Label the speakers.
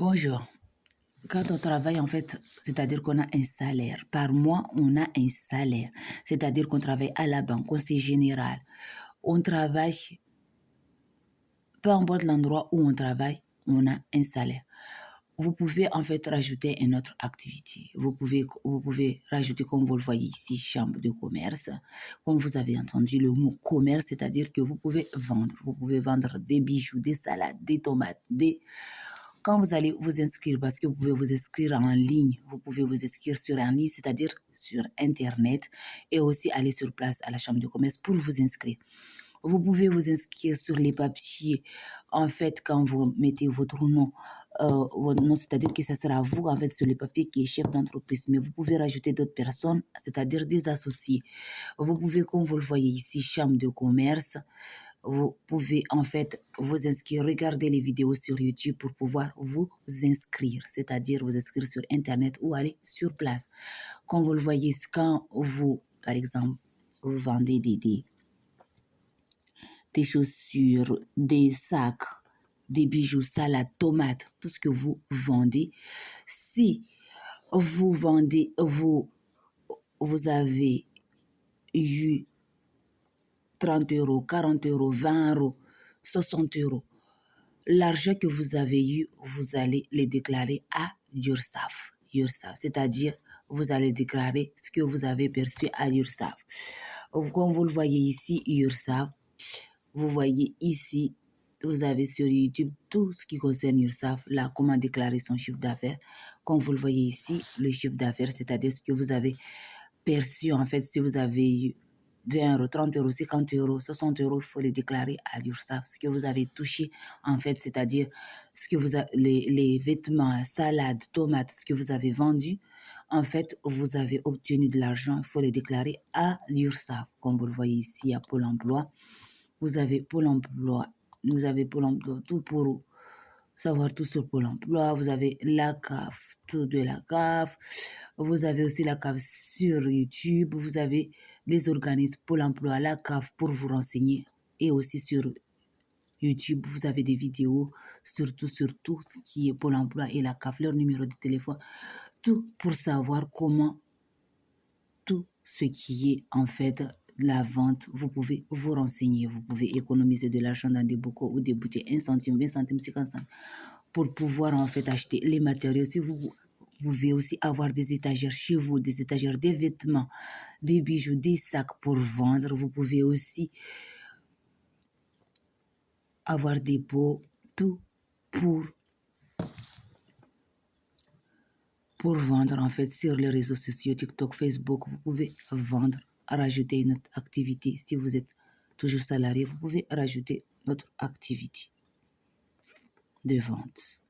Speaker 1: Bonjour. Quand on travaille, en fait, c'est-à-dire qu'on a un salaire. Par mois, on a un salaire. C'est-à-dire qu'on travaille à la banque, conseil général. On travaille, peu importe l'endroit où on travaille, on a un salaire. Vous pouvez en fait rajouter une autre activité. Vous pouvez rajouter, comme vous le voyez ici, chambre de commerce. Comme vous avez entendu le mot commerce, c'est-à-dire que vous pouvez vendre. Vous pouvez vendre des bijoux, des salades, des tomates, Quand vous allez vous inscrire, parce que vous pouvez vous inscrire en ligne, vous pouvez vous inscrire sur en ligne, c'est-à-dire sur Internet, et aussi aller sur place à la chambre de commerce pour vous inscrire. Vous pouvez vous inscrire sur les papiers, en fait, quand vous mettez votre nom, c'est-à-dire que ça sera vous, en fait, sur les papiers qui est chef d'entreprise, mais vous pouvez rajouter d'autres personnes, c'est-à-dire des associés. Vous pouvez, comme vous le voyez ici, chambre de commerce, vous pouvez en fait vous inscrire, regarder les vidéos sur YouTube pour pouvoir vous inscrire, c'est-à-dire vous inscrire sur Internet ou aller sur place. Comme vous le voyez, quand vous, par exemple, vous vendez des chaussures, des sacs, des bijoux, salades, tomates, tout ce que vous vendez, si vous vendez, vous avez eu 30 euros, 40 euros, 20 euros, 60 euros. L'argent que vous avez eu, vous allez le déclarer à l'URSSAF. C'est-à-dire, vous allez déclarer ce que vous avez perçu à l'URSSAF. Comme vous le voyez ici, l'URSSAF, vous voyez ici, vous avez sur YouTube tout ce qui concerne l'URSSAF, là, comment déclarer son chiffre d'affaires. Comme vous le voyez ici, le chiffre d'affaires, c'est-à-dire ce que vous avez perçu, en fait, si vous avez eu 20 euros, 30 euros, 50 euros, 60 euros, il faut les déclarer à l'URSSAF. Ce que vous avez touché, en fait, c'est-à-dire ce que vous les vêtements, salades, tomates, ce que vous avez vendu, en fait, vous avez obtenu de l'argent, il faut les déclarer à l'URSSAF. Comme vous le voyez ici, à Pôle emploi. Vous avez Pôle emploi, tout pour savoir tout sur Pôle emploi. Vous avez la CAF, tout de la CAF. Vous avez aussi la CAF sur YouTube. Vous avez les organismes Pôle emploi, la CAF pour vous renseigner. Et aussi sur YouTube, vous avez des vidéos sur tout ce qui est Pôle emploi et la CAF, leur numéro de téléphone. Tout pour savoir comment tout ce qui est en fait la vente, vous pouvez vous renseigner, vous pouvez économiser de l'argent dans des bocaux ou des bouteilles, 1 centime, 20 centimes, 50 centimes, pour pouvoir en fait acheter les matériaux. Si vous pouvez aussi avoir des étagères chez vous, des étagères, des vêtements, des bijoux, des sacs pour vendre. Vous pouvez aussi avoir des pots, tout pour vendre en fait sur les réseaux sociaux, TikTok, Facebook. Vous pouvez vendre, rajouter une autre activité. Si vous êtes toujours salarié, vous pouvez rajouter notre activité de vente.